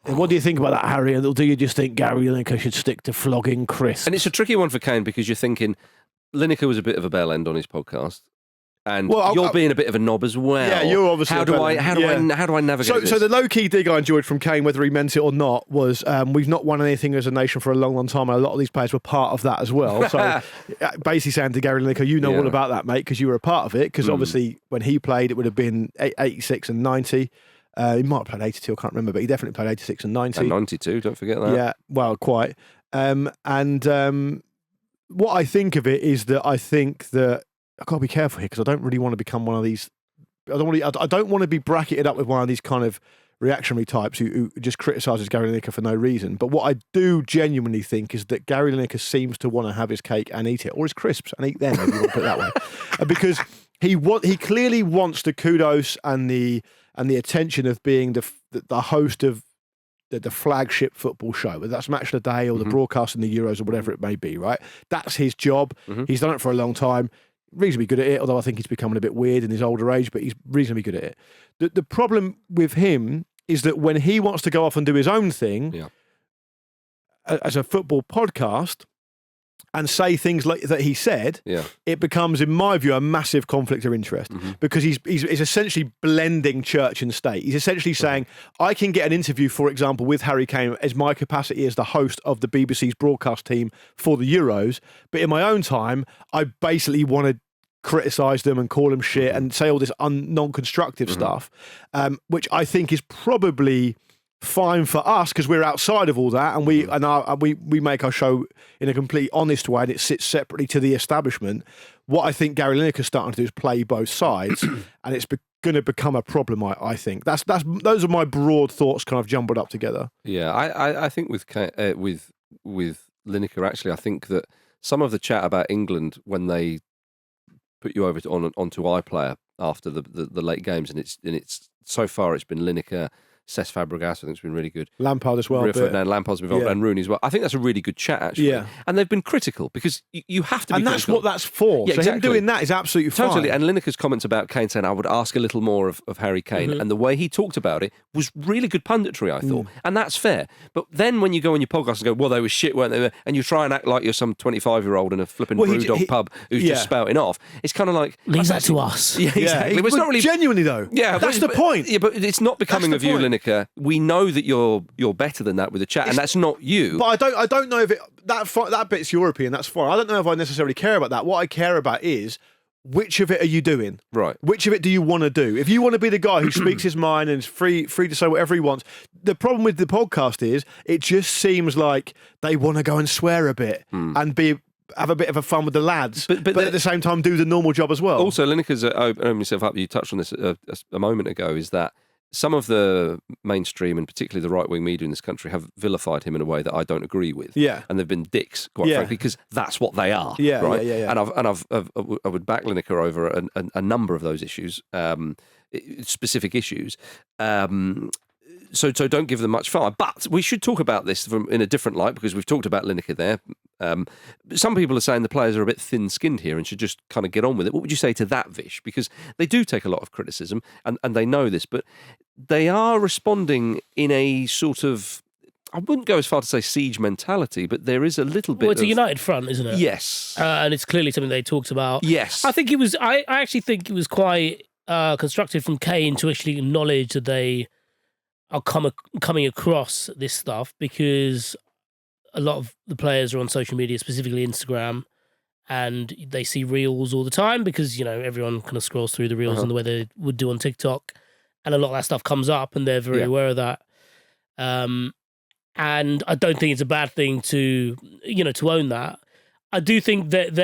And what do you think about that, Harry? And do you just think Gary Lineker should stick to flogging crisps? And it's a tricky one for Kane because you're thinking Lineker was a bit of a bell end on his podcast. And you're being a bit of a knob as well. Yeah, you're obviously. How do I navigate this? So the low key dig I enjoyed from Kane, whether he meant it or not, was we've not won anything as a nation for a long, long time, and a lot of these players were part of that as well. So basically saying to Gary Lineker, you know all about that, mate, because you were a part of it. Because obviously when he played, it would have been 86 and 90. He might have played 82, I can't remember, but he definitely played 86 and 90. And 92, don't forget that. Yeah, well, quite. What I think of it is that I think that I've got to be careful here because I don't really want to become one of these. I don't want to be bracketed up with one of these kind of reactionary types who just criticises Gary Lineker for no reason. But what I do genuinely think is that Gary Lineker seems to want to have his cake and eat it, or his crisps and eat them, if you want to put it that way. Because he clearly wants the kudos and the attention of being the host of the flagship football show, whether that's Match of the Day or the broadcast in the Euros or whatever it may be, right? That's his job. He's done it for a long time. Reasonably good at it, although I think he's becoming a bit weird in his older age, but he's reasonably good at it. The problem with him is that when he wants to go off and do his own thing as a football podcast and say things like that he said, it becomes, in my view, a massive conflict of interest because he's essentially blending church and state. He's essentially saying, I can get an interview, for example, with Harry Kane as my capacity as the host of the BBC's broadcast team for the Euros, but in my own time, I basically want to criticise them and call them shit and say all this non-constructive stuff, which I think is probably fine for us because we're outside of all that, and we make our show in a complete honest way, and it sits separately to the establishment. What I think Gary Lineker's starting to do is play both sides, and it's going to become a problem. I think those are my broad thoughts, kind of jumbled up together. Yeah, I think with Lineker, actually, I think that some of the chat about England when they put you over onto iPlayer after the late games, and it's so far it's been Lineker, Cesc Fabregas, I think it's been really good. Lampard as well. And Lampard's been involved, and Rooney as well. I think that's a really good chat, actually. Yeah. And they've been critical because you have to be critical. And that's what that's for. Yeah, so exactly. Him doing that is absolutely fine. Totally. And Lineker's comments about Kane saying, I would ask a little more of Harry Kane. And the way he talked about it was really good punditry, I thought. And that's fair. But then when you go on your podcast and go, well, they were shit, weren't they? And you try and act like you're some 25-year-old in a flipping brewdog pub who's just spouting off. It's kind of like... Leave that to us. Yeah, exactly. But it's not really... Genuinely, though. Yeah, that's the point. Yeah, but it's not becoming of you, Lineker. We know that you're better than that with the chat, and that's not you. But I don't know if that bit's European. That's fine. I don't know if I necessarily care about that. What I care about is which of it are you doing? Right. Which of it do you want to do? If you want to be the guy who speaks his mind and is free to say whatever he wants, the problem with the podcast is it just seems like they want to go and swear a bit and have a bit of a fun with the lads, but at the same time do the normal job as well. Also, Lineker's opening himself up. You touched on this a moment ago. Is that some of the mainstream and particularly the right-wing media in this country have vilified him in a way that I don't agree with. Yeah. And they've been dicks, quite frankly, because that's what they are. Yeah, right? Yeah. And I would back Lineker over a number of those issues, specific issues. So don't give them much fire. But we should talk about this in a different light because we've talked about Lineker there. Some people are saying the players are a bit thin-skinned here and should just kind of get on with it. What would you say to that, Vish? Because they do take a lot of criticism and they know this, but they are responding in a sort of, I wouldn't go as far to say siege mentality, but there is a little bit. Well, it's a united front, isn't it? Yes. And it's clearly something they talked about. Yes. I actually think it was quite constructive from Kane to actually acknowledge that they are coming across this stuff because a lot of the players are on social media, specifically Instagram, and they see reels all the time because, everyone kind of scrolls through the reels in the way they would do on TikTok. And a lot of that stuff comes up and they're very aware of that. And I don't think it's a bad thing to own that. I do think that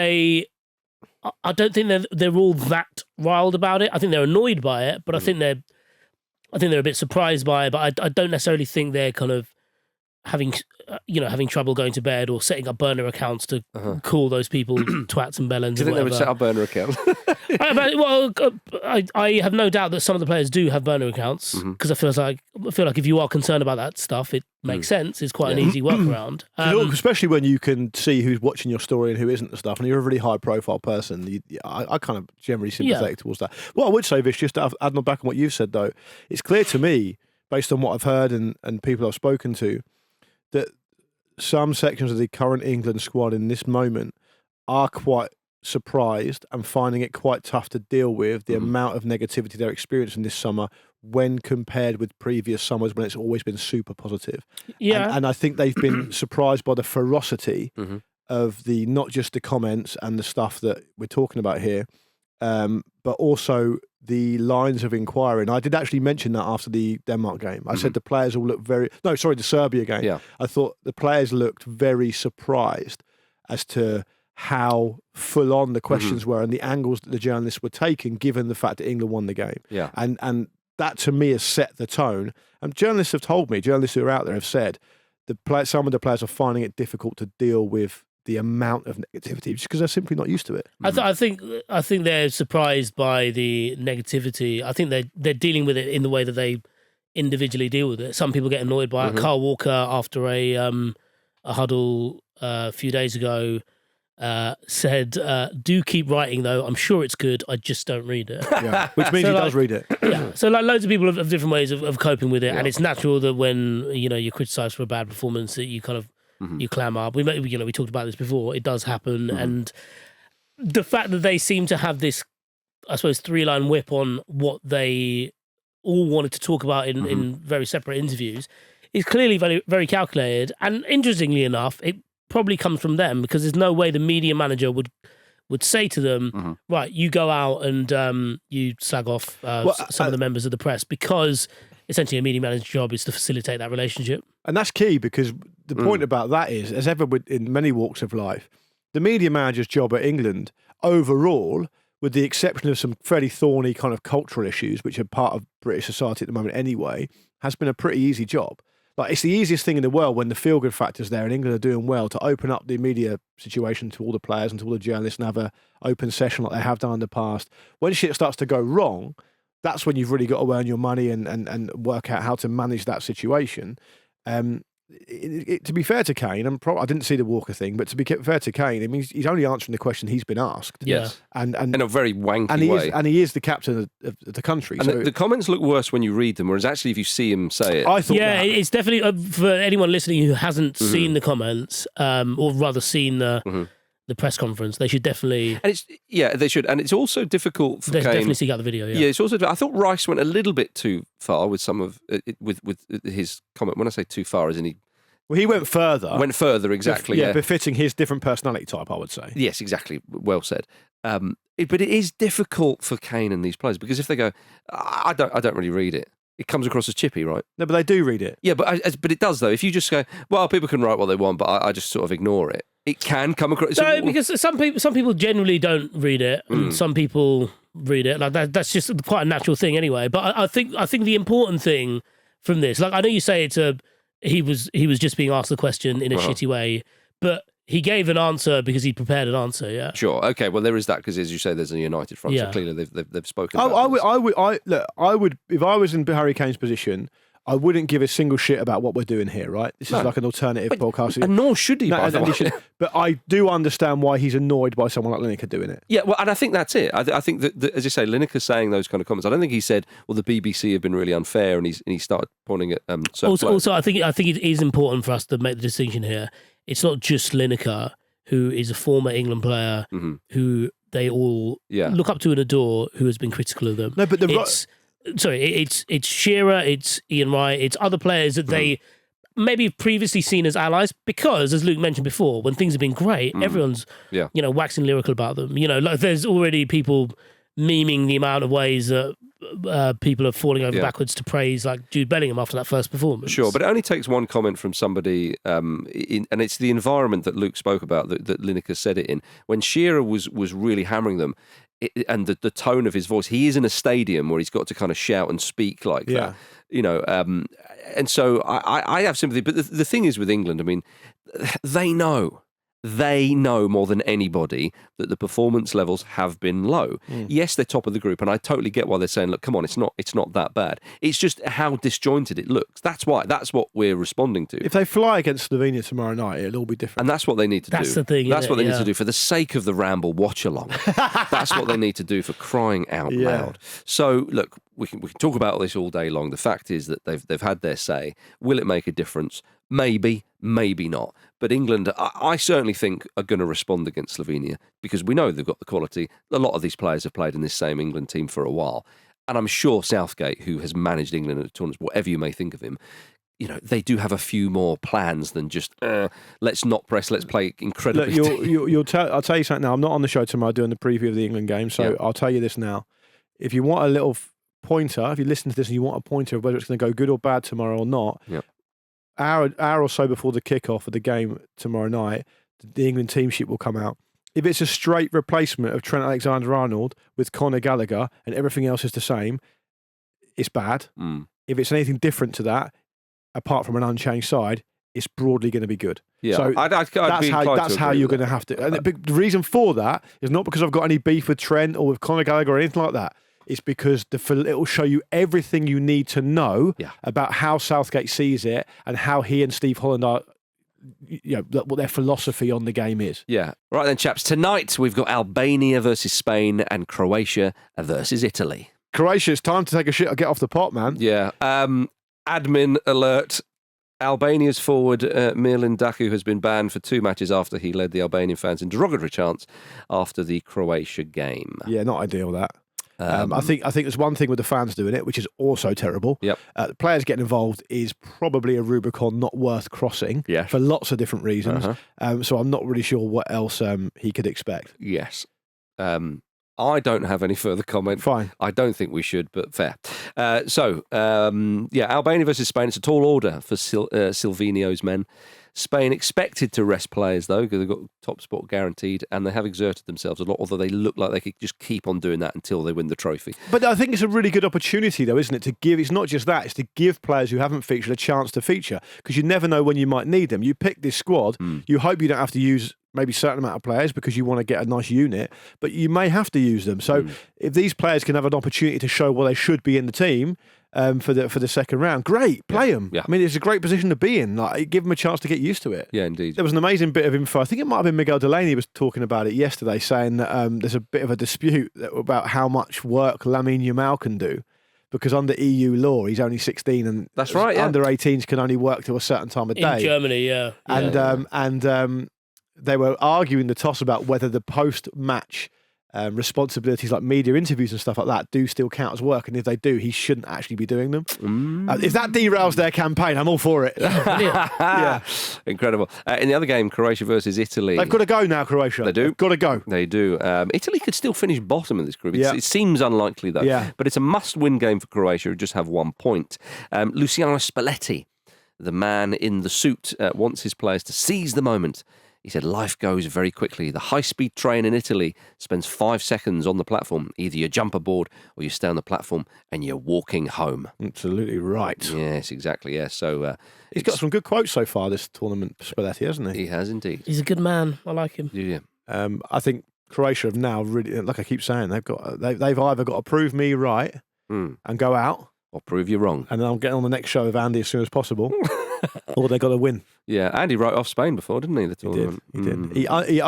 I don't think they're all that riled about it. I think they're annoyed by it, but I think they're a bit surprised by it, but I don't necessarily think they're kind of having trouble going to bed or setting up burner accounts to call those people twats and bellends. Do you think they would set up burner accounts? I have no doubt that some of the players do have burner accounts because I feel like if you are concerned about that stuff, it makes sense. It's quite an easy workaround. Especially when you can see who's watching your story and who isn't and stuff, and you're a really high-profile person. I kind of generally sympathetic towards that. What I would say, Vish, just to add on back on what you've said, though, it's clear to me, based on what I've heard and people I've spoken to, that some sections of the current England squad in this moment are quite surprised and finding it quite tough to deal with the amount of negativity they're experiencing this summer when compared with previous summers when it's always been super positive. Yeah. And I think they've been surprised by the ferocity of not just the comments and the stuff that we're talking about here, but also the lines of inquiry. And I did actually mention that after the Denmark game. I said the players all looked the Serbia game. Yeah. I thought the players looked very surprised as to how full on the questions were and the angles that the journalists were taking, given the fact that England won the game. Yeah. And that to me has set the tone. And journalists have told me, journalists who are out there have said, some of the players are finding it difficult to deal with the amount of negativity just because they're simply not used to it. I think they're surprised by the negativity. I think they're dealing with it in the way that they individually deal with it. Some people get annoyed by it. Carl Walker, after a huddle a few days ago, said, "Do keep writing though. I'm sure it's good. I just don't read it." Yeah. Which means he does read it. Yeah. So loads of people have different ways of coping with it, and it's natural that when you're criticised for a bad performance that you kind of you clam up. We talked about this before. It does happen, and the fact that they seem to have this, I suppose, 3-line whip on what they all wanted to talk about in very separate interviews is clearly very, very calculated. And interestingly enough, it probably comes from them, because there's no way the media manager would say to them, right, you go out and you slag off some of the members of the press, because essentially a media manager's job is to facilitate that relationship. And that's key, because the point about that is, as ever in many walks of life, the media manager's job at England overall, with the exception of some fairly thorny kind of cultural issues, which are part of British society at the moment anyway, has been a pretty easy job. Like, it's the easiest thing in the world when the feel-good factor's there and England are doing well to open up the media situation to all the players and to all the journalists and have an open session like they have done in the past. When shit starts to go wrong, that's when you've really got to earn your money and work out how to manage that situation. To be fair to Kane, I didn't see the Walker thing, but to be fair to Kane, I mean, he's only answering the question he's been asked. Yes. And in a very wanky way. And he is the captain of the country. And so the comments look worse when you read them, whereas actually if you see him say it. I thought it's definitely, for anyone listening who hasn't seen the comments, or rather seen the press conference, they should definitely... And they should. And it's also difficult for Kane... definitely seek out the video, Yeah, it's also... I thought Rice went a little bit too far with some of... with his comment. When I say too far, as in he went further. Went further, exactly. Yeah, befitting his different personality type, I would say. Yes, exactly. Well said. But it is difficult for Kane and these players, because if they go, I don't really read it, it comes across as chippy, right? No, but they do read it. Yeah, but it does though. If you just go, well, people can write what they want, but I just sort of ignore it. It can come across. No, because some people generally don't read it, and some people read it. Like that's just quite a natural thing anyway. But I think the important thing from this, like, I know you say he was just being asked the question in a shitty way, but he gave an answer because he prepared an answer. Yeah, sure, okay. Well, there is that, because as you say, there's a united front. So clearly they've spoken. I would, if I was in Harry Kane's position, I wouldn't give a single shit about what we're doing here. Right, this is like an alternative podcast, and nor should he. But I do understand why he's annoyed by someone like Lineker doing it. Yeah, well, and I think that's it. I think that, as you say, Lineker saying those kind of comments. I don't think he said, "Well, the BBC have been really unfair," and he started pointing at. Also, I think it is important for us to make the distinction here. It's not just Lineker, who is a former England player who they all look up to and adore, who has been critical of them. No, but it's Shearer, it's Ian Wright, it's other players that they maybe have previously seen as allies, because, as Luke mentioned before, when things have been great, everyone's waxing lyrical about them. Like, there's already people memeing the amount of ways that people are falling over backwards to praise, like, Jude Bellingham after that first performance. Sure, but it only takes one comment from somebody, and it's the environment that Luke spoke about that Lineker said it in. When Shearer was really hammering them, and the tone of his voice, he is in a stadium where he's got to kind of shout and speak like that, and so I have sympathy. But the thing is with England, I mean, they know more than anybody that the performance levels have been low. Yes, they're top of the group, and I totally get why they're saying, look, come on, it's not that bad. It's just how disjointed it looks. That's what we're responding to. If they fly against Slovenia tomorrow night, it'll all be different. And that's what they need to do. That's the thing. That's what they need to do for the sake of the Ramble watch along. That's what they need to do, for crying out loud. So look, we can talk about this all day long. The fact is that they've had their say. Will it make a difference? Maybe, maybe not. But England, I certainly think, are going to respond against Slovenia, because we know they've got the quality. A lot of these players have played in this same England team for a while. And I'm sure Southgate, who has managed England at tournaments, whatever you may think of him, they do have a few more plans than just, let's not press, let's play incredibly. Look, I'll tell you something now. I'm not on the show tomorrow doing the preview of the England game, so I'll tell you this now. If you want a little pointer, if you listen to this and you want a pointer of whether it's going to go good or bad tomorrow or not, hour or so before the kickoff of the game tomorrow night, the England team sheet will come out. If it's a straight replacement of Trent Alexander-Arnold with Conor Gallagher and everything else is the same, it's bad. Mm. If it's anything different to that, apart from an unchanged side, it's broadly going to be good. Yeah, So I'd that's be how inclined to agree you're with going to have to. And the reason for that is not because I've got any beef with Trent or with Conor Gallagher or anything like that. It's because it will show you everything you need to know about how Southgate sees it and how he and Steve Holland are, what their philosophy on the game is. Yeah. Right then, chaps. Tonight we've got Albania versus Spain and Croatia versus Italy. Croatia, it's time to take a shit or get off the pot, man. Yeah. Admin alert. Albania's forward Milan Daku has been banned for 2 matches after he led the Albanian fans in derogatory chants after the Croatia game. Yeah, not ideal, that. I think there's one thing with the fans doing it, which is also terrible. Yep. The players getting involved is probably a Rubicon not worth crossing for lots of different reasons. So I'm not really sure what else he could expect. Yes. I don't have any further comment. Fine. I don't think we should, but fair. Albania versus Spain. It's a tall order for Silvinio's men. Spain expected to rest players, though, because they've got top spot guaranteed, and they have exerted themselves a lot, although they look like they could just keep on doing that until they win the trophy. But I think it's a really good opportunity, though, isn't it, to give, it's not just that, it's to give players who haven't featured a chance to feature, because you never know when you might need them. You pick this squad, you hope you don't have to use maybe a certain amount of players because you want to get a nice unit, but you may have to use them. So if these players can have an opportunity to show what they should be in the team for the second round, great, play them. Yeah. I mean, it's a great position to be in. Like, give them a chance to get used to it. Yeah, indeed. There was an amazing bit of info. I think it might have been Miguel Delaney was talking about it yesterday, saying that there's a bit of a dispute about how much work Lamine Yamal can do. Because under EU law, he's only 16, and that's right. Yeah. Under 18s can only work till a certain time of day. In Germany, yeah. And they were arguing the toss about whether the post-match responsibilities like media interviews and stuff like that do still count as work, and if they do, he shouldn't actually be doing them. If that derails their campaign, I'm all for it. Yeah. Incredible. In the other game, Croatia versus Italy. They've got to go now, Croatia. They do. They've got to go. They do. Italy could still finish bottom of this group. It seems unlikely, though. Yeah. But it's a must-win game for Croatia, who just have 1 point. Luciano Spalletti, the man in the suit, wants his players to seize the moment. He said, life goes very quickly. The high-speed train in Italy spends 5 seconds on the platform. Either you jump aboard or you stay on the platform and you're walking home. Absolutely right. Yes, exactly. Yeah. So he's got some good quotes so far this tournament, Spalletti, hasn't he? He has indeed. He's a good man. I like him. Yeah. I think Croatia have now really, like I keep saying, they've either got to prove me right and go out, or prove you wrong. And then I'll get on the next show with Andy as soon as possible. Or they got to win. Yeah, Andy wrote off Spain before, didn't he? The tournament. He did. He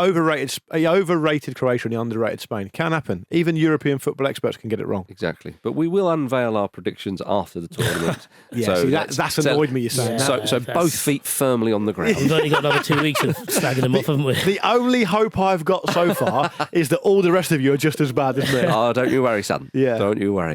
overrated Croatia and he underrated Spain. Can happen. Even European football experts can get it wrong. Exactly. But we will unveil our predictions after the tournament. That's annoyed me. You're saying that. So both feet firmly on the ground. We've only got another 2 weeks of slagging them off, haven't we? The only hope I've got so far is that all the rest of you are just as bad as me. Oh, don't you worry, son. Yeah. Don't you worry.